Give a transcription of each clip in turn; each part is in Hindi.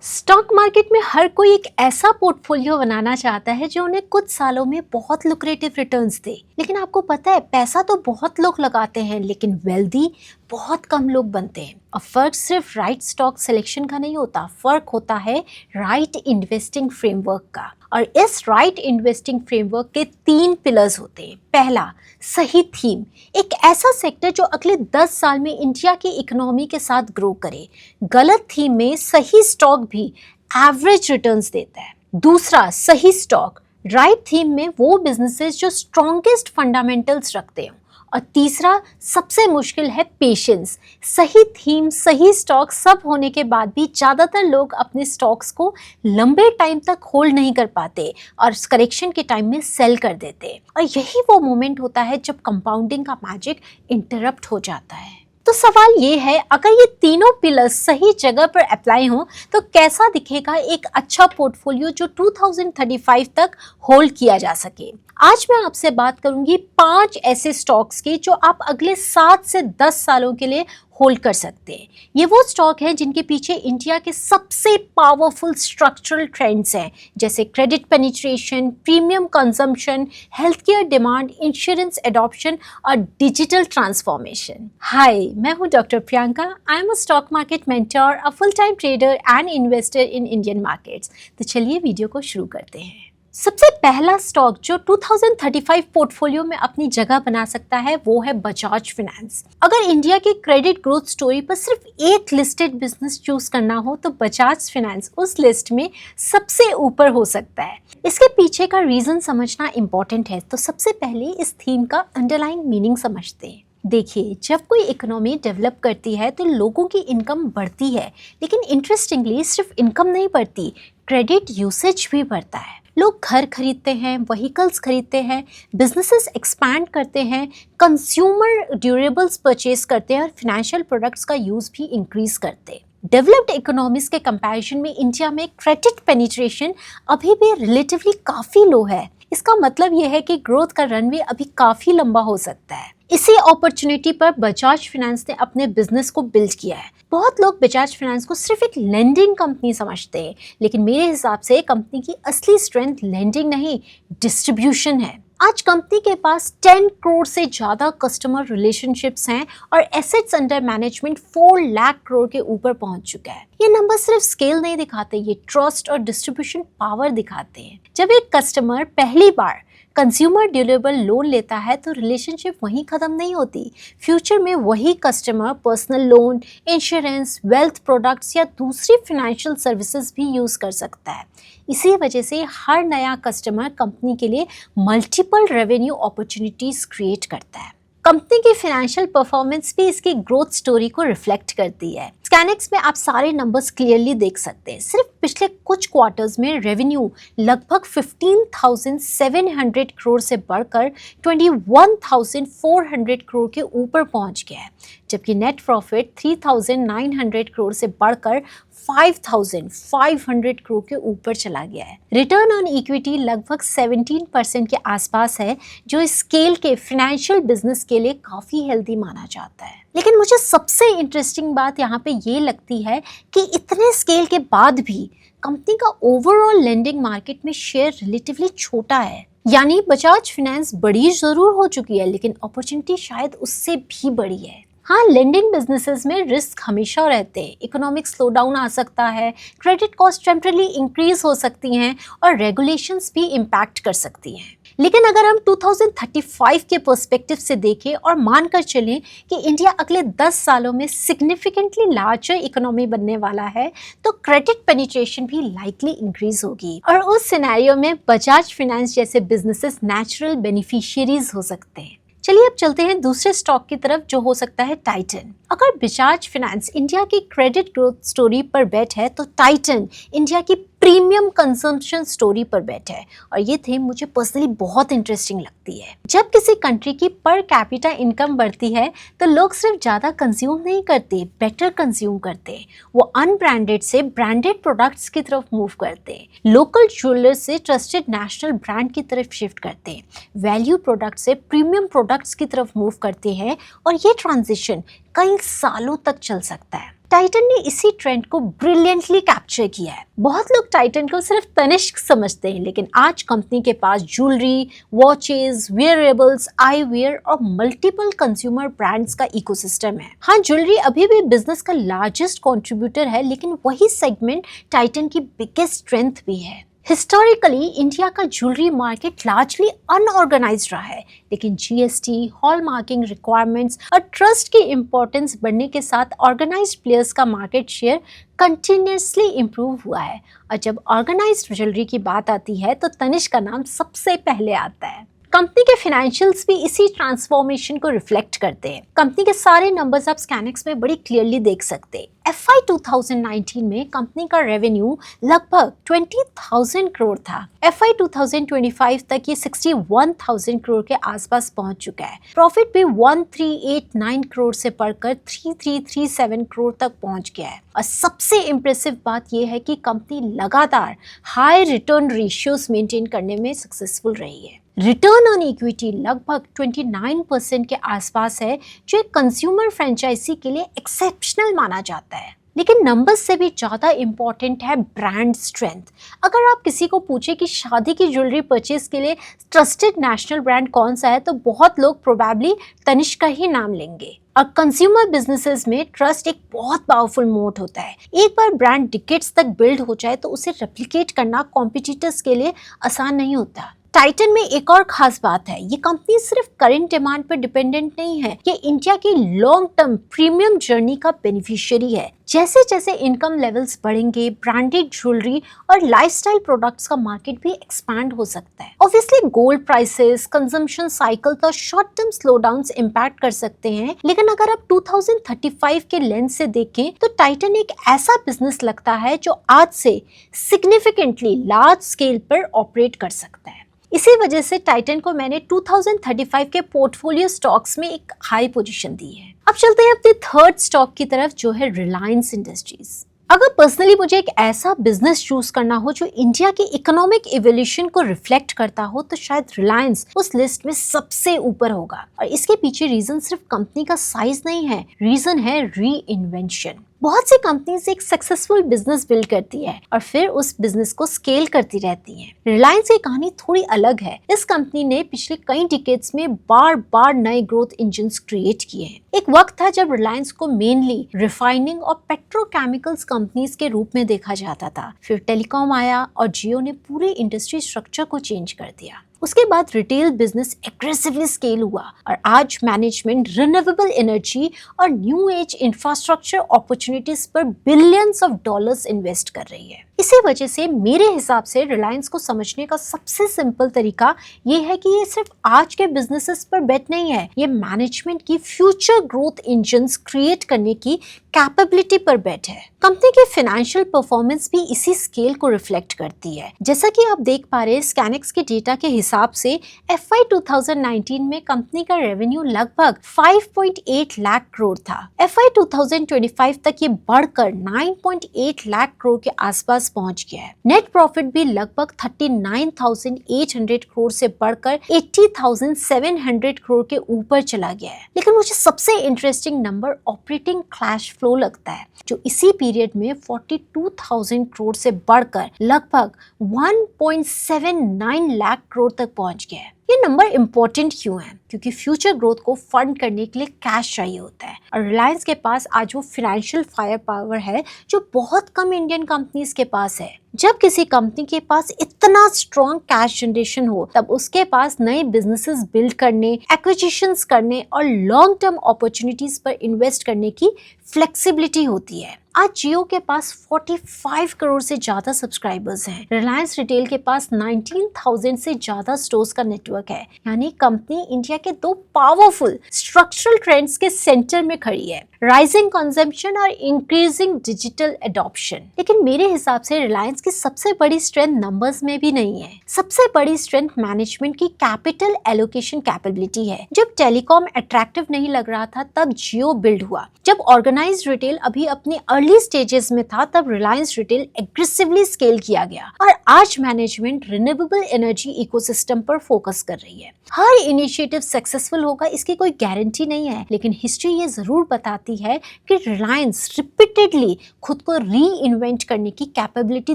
स्टॉक मार्केट में हर कोई एक ऐसा पोर्टफोलियो बनाना चाहता है जो उन्हें कुछ सालों में बहुत लुक्रेटिव रिटर्न्स दे। लेकिन आपको पता है, पैसा तो बहुत लोग लगाते हैं लेकिन वेल्दी बहुत कम लोग बनते हैं। और फर्क सिर्फ राइट स्टॉक सिलेक्शन का नहीं होता, फर्क होता है राइट इन्वेस्टिंग फ्रेमवर्क का। और इस राइट इन्वेस्टिंग फ्रेमवर्क के 3 पिलर्स होते हैं। पहला, सही थीम, एक ऐसा सेक्टर जो अगले 10 साल में इंडिया की इकोनॉमी के साथ ग्रो करे। गलत थीम में सही स्टॉक भी एवरेज रिटर्न्स देता है। दूसरा, सही स्टॉक, राइट थीम में वो बिजनेसेस जो स्ट्रॉन्गेस्ट फंडामेंटल्स रखते हैं। और तीसरा, सबसे मुश्किल है पेशेंस। सही थीम, सही स्टॉक सब होने के बाद भी ज़्यादातर लोग अपने स्टॉक्स को लंबे टाइम तक होल्ड नहीं कर पाते और करेक्शन के टाइम में सेल कर देते। और यही वो मोमेंट होता है जब कंपाउंडिंग का मैजिक इंटरप्ट हो जाता है। तो सवाल ये है, अगर ये तीनों पिलर्स सही जगह पर अप्लाई हो तो कैसा दिखेगा एक अच्छा पोर्टफोलियो जो 2035 तक होल्ड किया जा सके। आज मैं आपसे बात करूंगी 5 ऐसे स्टॉक्स की जो आप अगले 7 से 10 सालों के लिए होल्ड कर सकते हैं। ये वो स्टॉक हैं जिनके पीछे इंडिया के सबसे पावरफुल स्ट्रक्चरल ट्रेंड्स हैं, जैसे credit penetration, premium consumption, health care demand, insurance adoption और डिजिटल ट्रांसफॉर्मेशन। हाय, मैं हूं doctor Priyanka. I am a stock market mentor, a full time trader and investor in Indian markets. तो चलिए वीडियो को शुरू करते हैं। सबसे पहला स्टॉक जो 2035 पोर्टफोलियो में अपनी जगह बना सकता है वो है बजाज फाइनेंस। अगर इंडिया की क्रेडिट ग्रोथ स्टोरी पर सिर्फ एक लिस्टेड बिजनेस चूज करना हो तो बजाज फाइनेंस उस लिस्ट में सबसे ऊपर हो सकता है। इसके पीछे का रीजन समझना इंपॉर्टेंट है, तो सबसे पहले इस थीम का अंडरलाइंग मीनिंग समझते हैं। देखिए, जब कोई इकोनॉमी डेवलप करती है तो लोगों की इनकम बढ़ती है, लेकिन इंटरेस्टिंगली सिर्फ इनकम नहीं बढ़ती, क्रेडिट यूसेज भी बढ़ता है। लोग घर खरीदते हैं, व्हीकल्स खरीदते हैं, बिजनेसेस एक्सपैंड करते हैं, कंज्यूमर ड्यूरेबल्स परचेज करते हैं और फिनेंशियल प्रोडक्ट्स का यूज भी इंक्रीज करते हैं। डेवलप्ड इकोनॉमीज के कंपैरिजन में इंडिया में क्रेडिट पेनिट्रेशन अभी भी रिलेटिवली काफ़ी लो है। इसका मतलब यह है कि ग्रोथ का रनवे अभी काफ़ी लंबा हो सकता है। इसी अपॉर्चुनिटी पर बजाज फाइनेंस ने अपने बिजनेस को बिल्ड किया है। बहुत लोग बजाज फाइनेंस को सिर्फ एक लेंडिंग कंपनी समझते हैं, लेकिन मेरे हिसाब से कंपनी की असली स्ट्रेंथ लेंडिंग नहीं, डिस्ट्रीब्यूशन है। आज कंपनी के पास 10 करोड़ से ज़्यादा कस्टमर रिलेशनशिप्स हैं और assets under management 4 lakh crore के ऊपर पहुंच चुका है। ये नंबर सिर्फ स्केल नहीं दिखाते, ये ट्रस्ट और डिस्ट्रीब्यूशन पावर दिखाते हैं। जब एक कस्टमर पहली बार कंज्यूमर ड्यूरेबल लोन लेता है तो रिलेशनशिप वहीं ख़त्म नहीं होती। फ्यूचर में वही customer personal loan, insurance, wealth products या दूसरी फाइनेंशियल सर्विसेज भी यूज़ कर सकता है। इसी वजह से हर नया कस्टमर कंपनी के लिए मल्टीपल रेवेन्यू अपॉर्चुनिटीज़ क्रिएट करता है। कंपनी की फाइनेंशियल परफॉर्मेंस भी इसकी ग्रोथ स्टोरी को रिफ्लेक्ट करती है। स्कैनिक्स में आप सारे नंबर्स क्लियरली देख सकते हैं। सिर्फ पिछले कुछ क्वार्टर्स में रेवेन्यू लगभग 15,700 करोड़ से बढ़कर 21,400 करोड़ के ऊपर पहुंच गया है, जबकि नेट प्रॉफिट 3,900 करोड़ से बढ़कर 5,500 करोड़ के ऊपर चला गया है। रिटर्न ऑन इक्विटी लगभग 17% के आसपास है, जो इस स्केल के फाइनेंशियल बिजनेस के लिए काफ़ी हेल्दी माना जाता है। लेकिन मुझे सबसे इंटरेस्टिंग बात यहाँ पे ये लगती है कि इतने स्केल के बाद भी कंपनी का ओवरऑल लेंडिंग मार्केट में शेयर रिलेटिवली छोटा है। यानी बजाज फाइनेंस बड़ी जरूर हो चुकी है, लेकिन अपॉर्चुनिटी शायद उससे भी बड़ी है। हाँ, लेंडिंग बिजनेसेस में रिस्क हमेशा रहते हैं। इकोनॉमिक स्लोडाउन आ सकता है, क्रेडिट कॉस्ट टेम्पररी इंक्रीज हो सकती हैं और रेगुलेशंस भी इम्पैक्ट कर सकती हैं। लेकिन अगर हम 2035 के पर्सपेक्टिव से देखें और मानकर चलें कि इंडिया अगले 10 सालों में सिग्निफिकेंटली लार्जर इकोनॉमी बनने वाला है, तो क्रेडिट पेनिट्रेशन भी लाइकली इंक्रीज होगी और उस सिनेरियो में बजाज फाइनेंस जैसे बिजनेसेस नेचुरल बेनिफिशियरीज हो सकते हैं। चलिए अब चलते हैं दूसरे स्टॉक की तरफ, जो हो सकता है टाइटन। अगर बजाज फाइनेंस इंडिया की क्रेडिट ग्रोथ स्टोरी पर बेट है तो टाइटन इंडिया की प्रीमियम कंजम्पशन स्टोरी पर बेट है। और ये थीम मुझे पर्सनली बहुत इंटरेस्टिंग लगती है। जब किसी कंट्री की पर कैपिटा इनकम बढ़ती है तो लोग सिर्फ ज़्यादा कंज्यूम नहीं करते, बेटर कंज्यूम करते। वो अनब्रांडेड से ब्रांडेड प्रोडक्ट्स की तरफ मूव करते, लोकल ज्वेलर से ट्रस्टेड नेशनल ब्रांड की तरफ शिफ्ट करते, वैल्यू प्रोडक्ट से प्रीमियम प्रोडक्ट्स की तरफ मूव करते हैं और ये ट्रांजिशन कई सालों तक चल सकता है। टाइटन ने इसी ट्रेंड को ब्रिलियंटली कैप्चर किया है। बहुत लोग टाइटन को सिर्फ तनिष्क समझते हैं, लेकिन आज कंपनी के पास ज्वेलरी, वॉचेस, वेयरेबल्स, आईवेयर और मल्टीपल कंज्यूमर ब्रांड्स का इकोसिस्टम है। हाँ, ज्वेलरी अभी भी बिजनेस का लार्जेस्ट कंट्रीब्यूटर है, लेकिन वही सेगमेंट टाइटन की बिगेस्ट स्ट्रेंथ भी है। हिस्टोरिकली इंडिया का ज्वेलरी मार्केट लार्जली अनऑर्गेनाइज्ड रहा है, लेकिन जीएसटी, हॉलमार्किंग रिक्वायरमेंट्स और ट्रस्ट की इंपॉर्टेंस बढ़ने के साथ ऑर्गेनाइज्ड प्लेयर्स का मार्केट शेयर कंटिन्यूसली इम्प्रूव हुआ है। और जब ऑर्गेनाइज्ड ज्वेलरी की बात आती है तो तनिष्क का नाम सबसे पहले आता है। कंपनी के फाइनेंशियल्स भी इसी ट्रांसफॉर्मेशन को रिफ्लेक्ट करते हैं। कंपनी के सारे नंबर्स आप स्कैनिक्स में बड़ी क्लियरली देख सकते हैं। FY 2019 में कंपनी का रेवेन्यू लगभग 20,000 करोड़ था। FY 2025 तक ये 61,000 करोड़ के आसपास पहुंच चुका है। प्रॉफिट भी 1389 करोड़ से बढ़कर 3337 करोड़ तक पहुंच गया है। और सबसे इम्प्रेसिव बात यह है कि कंपनी लगातार हाई रिटर्न रेशियोज मेंटेन करने में सक्सेसफुल रही है। रिटर्न ऑन इक्विटी लगभग 29% के आसपास है, जो एक कंज्यूमर फ्रेंचाइजी के लिए एक्सेप्शनल माना जाता है। लेकिन नंबर्स से भी ज़्यादा इम्पॉर्टेंट है ब्रांड स्ट्रेंथ। अगर आप किसी को पूछे कि शादी की ज्वेलरी परचेज के लिए ट्रस्टेड नेशनल ब्रांड कौन सा है, तो बहुत लोग प्रोबेबली तनिष्क का ही नाम लेंगे। और कंज्यूमर बिजनेसेस में ट्रस्ट एक बहुत पावरफुल मोट होता है। एक बार ब्रांड डिकेड्स तक बिल्ड हो जाए तो उसे रेप्लिकेट करना कॉम्पिटिटर्स के लिए आसान नहीं होता। टाइटन में एक और खास बात है, ये कंपनी सिर्फ करंट डिमांड पर डिपेंडेंट नहीं है, ये इंडिया की लॉन्ग टर्म प्रीमियम जर्नी का बेनिफिशियरी है। जैसे जैसे इनकम लेवल्स बढ़ेंगे, ब्रांडेड ज्वेलरी और लाइफस्टाइल प्रोडक्ट्स का मार्केट भी एक्सपैंड हो सकता है। Obviously gold prices, consumption cycle तो शॉर्ट टर्म स्लोडाउन्स इम्पैक्ट कर सकते हैं, लेकिन अगर आप 2035 के लेंस से देखें तो टाइटन एक ऐसा बिजनेस लगता है जो आज से सिग्निफिकेंटली लार्ज स्केल पर ऑपरेट कर सकता है। इसी वजह से टाइटन को मैंने 2035 के पोर्टफोलियो स्टॉक्स में एक हाई पोजीशन दी है। अब चलते हैं अपने थर्ड स्टॉक की तरफ, जो है रिलायंस इंडस्ट्रीज। अगर पर्सनली मुझे एक ऐसा बिजनेस चूज करना हो जो इंडिया की इकोनॉमिक इवोल्यूशन को रिफ्लेक्ट करता हो, तो शायद रिलायंस उस लिस्ट में सबसे ऊपर होगा। और इसके पीछे रीजन सिर्फ कंपनी का साइज नहीं है, रीजन है री इन्वेंशन। बहुत सी कंपनीज एक सक्सेसफुल बिजनेस बिल्ड करती है और फिर उस बिजनेस को स्केल करती रहती हैं। रिलायंस की कहानी थोड़ी अलग है। इस कंपनी ने पिछले कई डिकेड्स में बार बार नए ग्रोथ इंजन्स क्रिएट किए हैं। एक वक्त था जब रिलायंस को मेनली रिफाइनिंग और पेट्रोकेमिकल्स कंपनीज के रूप में देखा जाता था। फिर टेलीकॉम आया और जियो ने पूरे इंडस्ट्री स्ट्रक्चर को चेंज कर दिया। उसके बाद रिटेल बिजनेस एग्रेसिवली स्केल हुआ और आज मैनेजमेंट रिन्यूएबल एनर्जी और न्यू एज इंफ्रास्ट्रक्चर अपॉर्चुनिटीज पर बिलियंस ऑफ डॉलर्स इन्वेस्ट कर रही है। इसी वजह से मेरे हिसाब से रिलायंस को समझने का सबसे सिंपल तरीका ये है कि ये सिर्फ आज के बिजनेसेस पर बेट नहीं है, ये मैनेजमेंट की फ्यूचर ग्रोथ इंजन्स क्रिएट करने की कैपेबिलिटी पर बेट है। कंपनी की फाइनेंशियल परफॉर्मेंस भी इसी स्केल को रिफ्लेक्ट करती है। जैसा कि आप देख पा रहे हैं, स्कैनिक्स के डेटा के हिसाब से FY 2019 में कंपनी का रेवेन्यू लगभग 5.8 लाख करोड़ था। FY 2025 तक ये बढ़कर 9.8 लाख करोड़ के आसपास पहुंच गया है। नेट प्रॉफिट भी लगभग 39,800 करोड़ से बढ़कर 80,700 करोड़ के ऊपर चला गया है। लेकिन मुझे सबसे interesting number operating cash flow लगता है, जो इसी पीरियड में 42,000 करोड़ से बढ़कर लगभग 1.79 लाख करोड़ तक पहुंच गया है। ये नंबर इंपॉर्टेंट क्यों है? क्योंकि फ्यूचर ग्रोथ को फंड करने के लिए कैश चाहिए होता है और रिलायंस के पास आज वो फाइनेंशियल फायर पावर है जो बहुत कम इंडियन कंपनीज के पास है। जब किसी कंपनी के पास इतना स्ट्रॉन्ग कैश जनरेशन हो, तब उसके पास नए बिजनेसेस बिल्ड करने, एक्विजिशंस करने और लॉन्ग टर्म अपॉर्चुनिटीज पर इन्वेस्ट करने की फ्लेक्सिबिलिटी होती है। आज जियो के पास 45 करोड़ से ज्यादा सब्सक्राइबर्स हैं। रिलायंस रिटेल के पास 19,000 से ज्यादा स्टोर्स का नेटवर्क है। यानी कंपनी इंडिया के दो पावरफुल स्ट्रक्चरल ट्रेंड्स के सेंटर में खड़ी है, राइजिंग कंजम्पशन और इंक्रीजिंग डिजिटल एडॉप्शन। लेकिन मेरे हिसाब से रिलायंस की इसकी सबसे बड़ी स्ट्रेंथ नंबर्स में भी नहीं है, सबसे बड़ी स्ट्रेंथ मैनेजमेंट की कैपिटल एलोकेशन कैपेबिलिटी है। जब टेलीकॉम अट्रैक्टिव नहीं लग रहा था तब जियो बिल्ड हुआ। जब ऑर्गेनाइज्ड रिटेल अभी अपने अर्ली स्टेजेस में था तब रिलायंस रिटेल एग्रेसिवली स्केल किया गया। और आज मैनेजमेंट रिन्यूएबल एनर्जी इकोसिस्टम पर फोकस कर रही है। हर इनिशिएटिव सक्सेसफुल होगा इसकी कोई गारंटी नहीं है, लेकिन हिस्ट्री ये जरूर बताती है कि रिलायंस रिपीटेडली खुद को री इन्वेंट करने की कैपेबिलिटी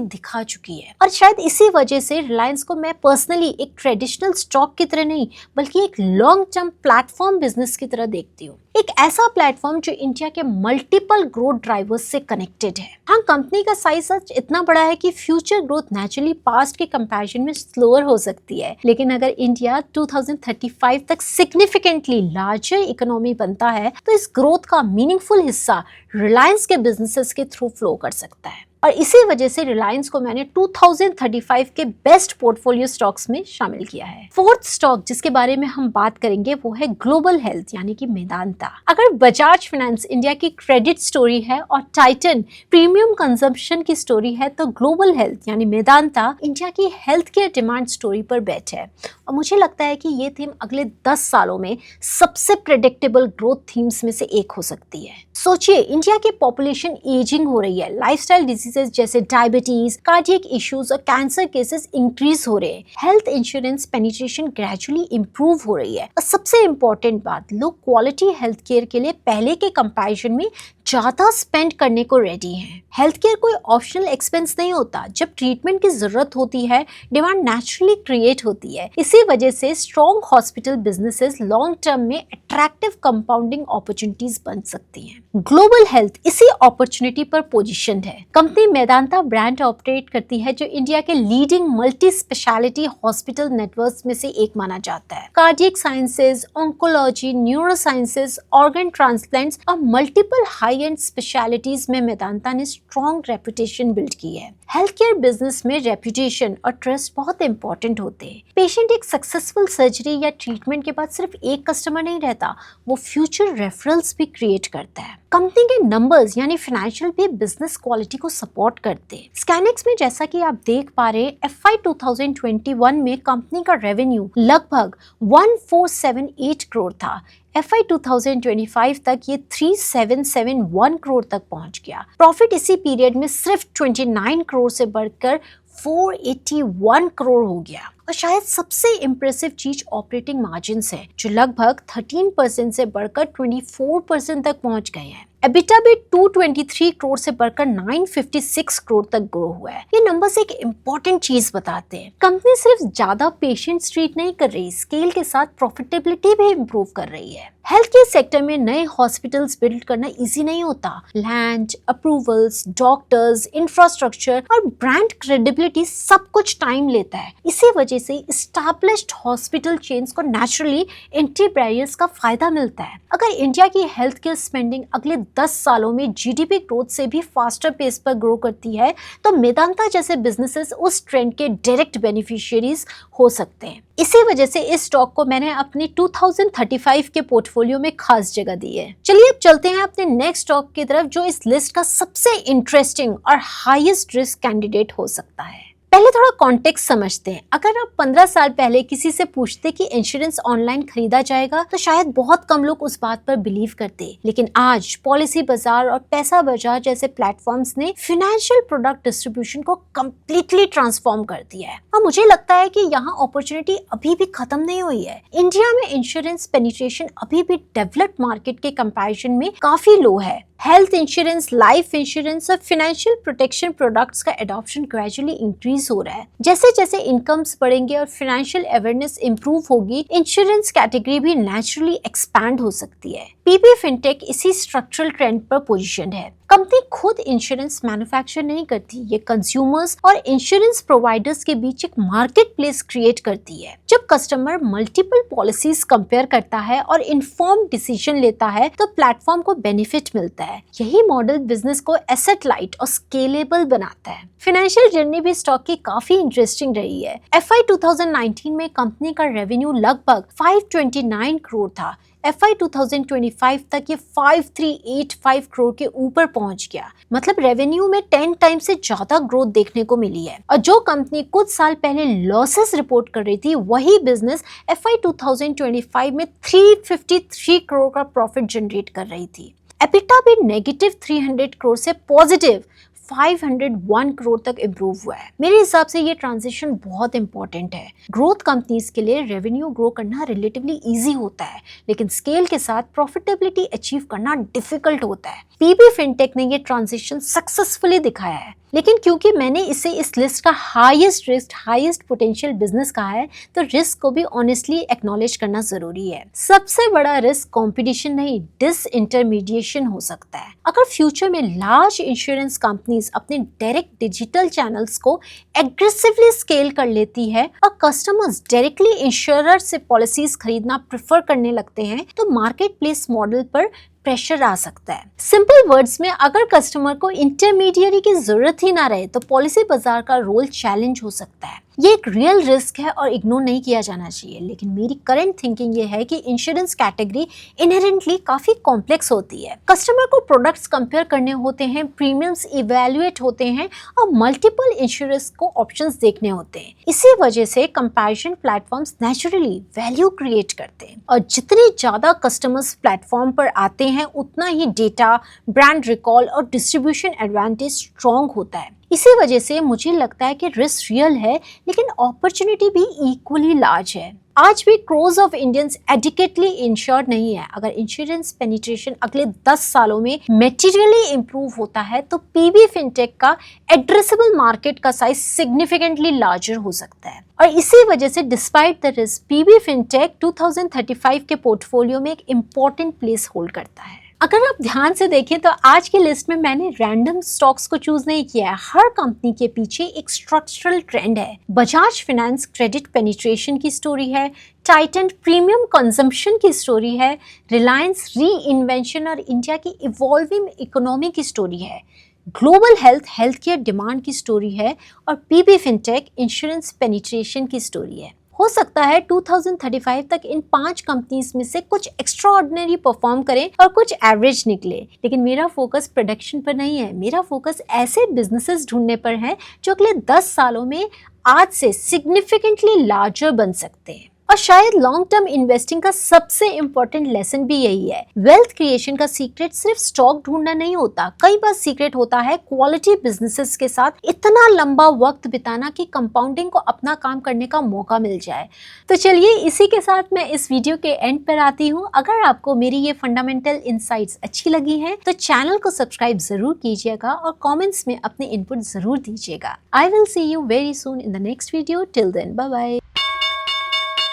दिखा चुकी है। और शायद इसी वजह से रिलायंस को मैं पर्सनली एक ट्रेडिशनल स्टॉक की तरह नहीं बल्कि एक लॉन्ग टर्म प्लेटफॉर्म बिजनेस की तरह देखती हूँ। एक ऐसा प्लेटफॉर्म जो इंडिया के मल्टीपल ग्रोथ ड्राइवर्स से कनेक्टेड है। हाँ, कंपनी का साइज सच इतना बड़ा है कि फ्यूचर ग्रोथ नेचुरली पास्ट के कंपैरिजन में स्लोअर हो सकती है, लेकिन अगर इंडिया 2035 तक सिग्निफिकेंटली लार्जर इकोनॉमी बनता है तो इस ग्रोथ का मीनिंगफुल हिस्सा रिलायंस के बिजनेसेस के थ्रू फ्लो कर सकता है। और इसी वजह से रिलायंस को मैंने 2035 के बेस्ट पोर्टफोलियो स्टॉक्स में शामिल किया है। फोर्थ स्टॉक जिसके बारे में हम बात करेंगे वो है ग्लोबल हेल्थ यानी कि मेदांता। अगर बजाज फाइनेंस इंडिया की क्रेडिट स्टोरी है और टाइटन प्रीमियम कंजम्पशन की स्टोरी है तो ग्लोबल हेल्थ यानी मेदांता इंडिया की हेल्थ केयर डिमांड स्टोरी पर बैठ है। और मुझे लगता है कि ये थीम अगले 10 सालों में सबसे प्रेडिक्टेबल ग्रोथ थीम्स में से एक हो सकती है। सोचिए, इंडिया की पॉपुलेशन एजिंग हो रही है, लाइफस्टाइल डिजीजेस जैसे डायबिटीज, कार्डियक इश्यूज और कैंसर केसेस इंक्रीज हो रहे हैं, health insurance penetration gradually improve हो रही है और सबसे इम्पोर्टेंट बात, लोग क्वालिटी हेल्थ केयर के लिए पहले के कंपैरिजन में ज्यादा स्पेंड करने को रेडी हैं। हेल्थ केयर कोई ऑप्शनल एक्सपेंस नहीं होता। जब ट्रीटमेंट की जरूरत होती है डिमांड नेचुरली क्रिएट होती है। इसी वजह से strong hospital businesses long term में अट्रैक्टिव कंपाउंडिंग अपॉर्चुनिटीज बन सकती हैं। ग्लोबल हेल्थ इसी अपॉर्चुनिटी पर पोजीशनड है। कंपनी मेदांता ब्रांड ऑपरेट करती है जो इंडिया के leading multi speciality hospital network में से एक माना जाता है। Cardiac sciences, oncology, neuro sciences, organ transplants और मल्टीपल हाई एंड स्पेशलिटीज में मेदांता ने स्ट्रॉन्ग रेपुटेशन बिल्ड की है। हेल्थ केयर बिजनेस में रेपुटेशन और ट्रस्ट बहुत इंपॉर्टेंट होते हैं। पेशेंट एक सक्सेसफुल सर्जरी या ट्रीटमेंट के बाद सिर्फ एक कस्टमर नहीं रहता, वो फ्यूचर रेफरल्स भी क्रिएट करता है। कंपनी के नंबर्स यानी फाइनेंशियल भी बिजनेस क्वालिटी को सपोर्ट करते हैं। स्कैनिक्स में जैसा कि आप देख पा रहे हैं FY 2021 में कंपनी का रेवेन्यू लगभग 1478 करोड़ था। FY 2025 तक ये 3771 करोड़ तक पहुंच गया। प्रॉफिट इसी पीरियड में सिर्फ 29 करोड़ से बढ़कर 481 करोड़ हो गया। और शायद सबसे इम्प्रेसिव चीज ऑपरेटिंग मार्जिन्स है जो लगभग 13% से बढ़कर 24% तक पहुंच गए हैं। एबिटा भी 223 करोड़ से बढ़कर 956 करोड़ तक ग्रो हुआ है। ये नंबर्स एक इम्पोर्टेंट चीज बताते हैं, कंपनी सिर्फ ज्यादा पेशेंट्स ट्रीट नहीं कर रही, स्केल के साथ प्रॉफिटेबिलिटी भी इम्प्रूव कर रही है। हेल्थ केयर सेक्टर में नए हॉस्पिटल्स बिल्ड करना इजी नहीं होता। लैंड, अप्रूवल्स, डॉक्टर्स, इंफ्रास्ट्रक्चर और ब्रांड क्रेडिबिलिटी सब कुछ टाइम लेता है। इसी वजह से एस्टैब्लिश्ड हॉस्पिटल चेन्स को नेचुरली एंट्री बैरियर्स का फायदा मिलता है। अगर इंडिया की हेल्थ केयर स्पेंडिंग अगले 10 सालों में GDP ग्रोथ से भी फास्टर पेस पर ग्रो करती है तो मेदांता जैसे बिजनेसेस उस ट्रेंड के डायरेक्ट बेनिफिशियरीज हो सकते हैं। इसी वजह से इस स्टॉक को मैंने अपने 2035 के पोर्टफोलियो में खास जगह दी है। चलिए अब चलते हैं अपने नेक्स्ट स्टॉक की तरफ जो इस लिस्ट का सबसे इंटरेस्टिंग और हाईएस्ट रिस्क कैंडिडेट हो सकता है। पहले थोड़ा कॉन्टेक्स्ट समझते हैं। अगर आप 15 साल पहले किसी से पूछते कि इंश्योरेंस ऑनलाइन खरीदा जाएगा तो शायद बहुत कम लोग उस बात पर बिलीव करते, लेकिन आज पॉलिसी बाजार और पैसा बाजार जैसे प्लेटफॉर्म्स ने फाइनेंशियल प्रोडक्ट डिस्ट्रीब्यूशन को कंप्लीटली ट्रांसफॉर्म कर दिया है। और मुझे लगता है कि यहाँ अपॉर्चुनिटी अभी भी खत्म नहीं हुई है। इंडिया में इंश्योरेंस पेनिट्रेशन अभी भी डेवलप्ड मार्केट के कंपैरिजन में काफी लो है। हेल्थ इंश्योरेंस, लाइफ इंश्योरेंस और फाइनेंशियल प्रोटेक्शन प्रोडक्ट्स का एडॉप्शन ग्रेजुअली इंक्रीज हो रहा है। जैसे जैसे इनकम्स बढ़ेंगे और फाइनेंशियल अवेयरनेस इंप्रूव होगी, इंश्योरेंस कैटेगरी भी नेचुरली एक्सपैंड हो सकती है। पीपी फिनटेक इसी स्ट्रक्चरल ट्रेंड पर पोजीशन है। कंपनी खुद इंश्योरेंस मैन्युफैक्चर नहीं करती, ये कंज्यूमर्स और इंश्योरेंस प्रोवाइडर्स के बीच एक मार्केट प्लेस क्रिएट करती है। जब कस्टमर मल्टीपल पॉलिसीज कंपेयर करता है और इन्फॉर्म्ड डिसीजन लेता है तो प्लेटफॉर्म को बेनिफिट मिलता है। यही मॉडल बिजनेस को एसेट लाइट और स्केलेबल बनाता है। फाइनेंशियल जर्नी भी स्टॉक वाकई काफी इंटरेस्टिंग रही है। FY 2019 में कंपनी का रेवेन्यू लगभग 529 करोड़ था। FY 2025 तक ये 5385 करोड़ के ऊपर पहुंच गया। मतलब रेवेन्यू में 10 टाइम से ज्यादा ग्रोथ देखने को मिली है। और जो कंपनी कुछ साल पहले लॉसेस रिपोर्ट कर रही थी, वही बिजनेस FY 2025 में 353 करोड़ का प्रॉफिट जनरेट कर रही थी। एबिटा भी नेगेटिव 300 करोड़ से पॉजिटिव 501 करोड़ तक इम्प्रूव हुआ है। मेरे हिसाब से ये ट्रांजिशन बहुत इंपॉर्टेंट है। ग्रोथ कंपनीज के लिए रेवेन्यू ग्रो करना रिलेटिवली इजी होता है, लेकिन स्केल के साथ प्रॉफिटेबिलिटी अचीव करना डिफिकल्ट होता है। पीबी फिनटेक ने ये ट्रांजिशन सक्सेसफुली दिखाया है। लेकिन क्योंकि मैंने इसे इस लिस्ट का highest risk highest potential business कहा है, तो रिस्क को भी ऑनेस्टली एक्नॉलेज करना जरूरी है। सबसे बड़ा रिस्क कंपटीशन नहीं, डिसइंटरमीडिएशन हो सकता है। अगर फ्यूचर में लार्ज इंश्योरेंस कंपनीज अपने डायरेक्ट डिजिटल चैनल्स को एग्रेसिवली स्केल कर लेती है और कस्टमर्स डायरेक्टली इंश्योरर से पॉलिसीज खरीदना प्रेफर करने लगते हैं, तो मार्केट प्लेस मॉडल पर प्रेशर आ सकता है। सिंपल वर्ड्स में, अगर कस्टमर को इंटरमीडियरी की जरूरत ही ना रहे, तो पॉलिसी बाजार का रोल चैलेंज हो सकता है। ये एक रियल रिस्क है और इग्नोर नहीं किया जाना चाहिए। लेकिन मेरी करंट थिंकिंग ये है कि इंश्योरेंस कैटेगरी इनहेरेंटली काफी कॉम्प्लेक्स होती है। कस्टमर को प्रोडक्ट्स कंपेयर करने होते हैं, प्रीमियम्स इवैल्यूएट होते हैं और मल्टीपल इंश्योरेंस को ऑप्शंस देखने होते हैं। इसी वजह से comparison platforms naturally value create करते हैं। और जितने ज्यादा कस्टमर्स प्लेटफॉर्म पर आते हैं, उतना ही डेटा, ब्रांड रिकॉल और डिस्ट्रीब्यूशन एडवांटेज स्ट्रॉन्ग होता है। इसी वजह से मुझे लगता है कि रिस्क रियल है, लेकिन अपॉर्चुनिटी भी इक्वली लार्ज है। आज भी crores of Indians adequately insured नहीं है। अगर इंश्योरेंस पेनिट्रेशन अगले 10 सालों में मेटीरियली इंप्रूव होता है, तो पीबी फिनटेक का एड्रेसेबल मार्केट का साइज सिग्निफिकेंटली लार्जर हो सकता है। और इसी वजह से despite the risk, PB Fintech 2035 के पोर्टफोलियो में एक इम्पोर्टेंट प्लेस होल्ड करता है। अगर आप ध्यान से देखें तो आज की लिस्ट में मैंने रैंडम स्टॉक्स को चूज नहीं किया है। हर कंपनी के पीछे एक स्ट्रक्चरल ट्रेंड है। बजाज फाइनेंस क्रेडिट पेनिट्रेशन की स्टोरी है, टाइटन प्रीमियम कंजम्पशन की स्टोरी है, रिलायंस री इन्वेंशन और इंडिया की इवॉल्विंग इकोनॉमी की स्टोरी है, ग्लोबल हेल्थ केयर डिमांड की स्टोरी है और पीबी फिनटेक इंश्योरेंस पेनिट्रेशन की स्टोरी है। हो सकता है 2035 तक इन 5 कंपनीज में से कुछ एक्स्ट्राऑर्डिनरी परफॉर्म करें और कुछ एवरेज निकले, लेकिन मेरा फोकस प्रोडक्शन पर नहीं है। मेरा फोकस ऐसे बिजनेसेस ढूंढने पर है जो अगले 10 सालों में आज से सिग्निफिकेंटली लार्जर बन सकते हैं। और शायद लॉन्ग टर्म इन्वेस्टिंग का सबसे इंपॉर्टेंट लेसन भी यही है। वेल्थ क्रिएशन का सीक्रेट सिर्फ स्टॉक ढूंढना नहीं होता, कई बार सीक्रेट होता है क्वालिटी बिजनेसेस के साथ इतना लंबा वक्त बिताना कि कंपाउंडिंग को अपना काम करने का मौका मिल जाए। तो चलिए, इसी के साथ मैं इस वीडियो के एंड पर आती हूँ। अगर आपको मेरी ये फंडामेंटल इंसाइट्स अच्छी लगी हैं, तो चैनल को सब्सक्राइब जरूर कीजिएगा और कॉमेंट्स में अपने इनपुट जरूर दीजिएगा। I will see you very soon in the next video. Till then, bye bye.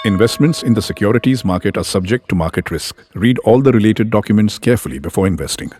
Investments in the securities market are subject to market risk. Read all the related documents carefully before investing.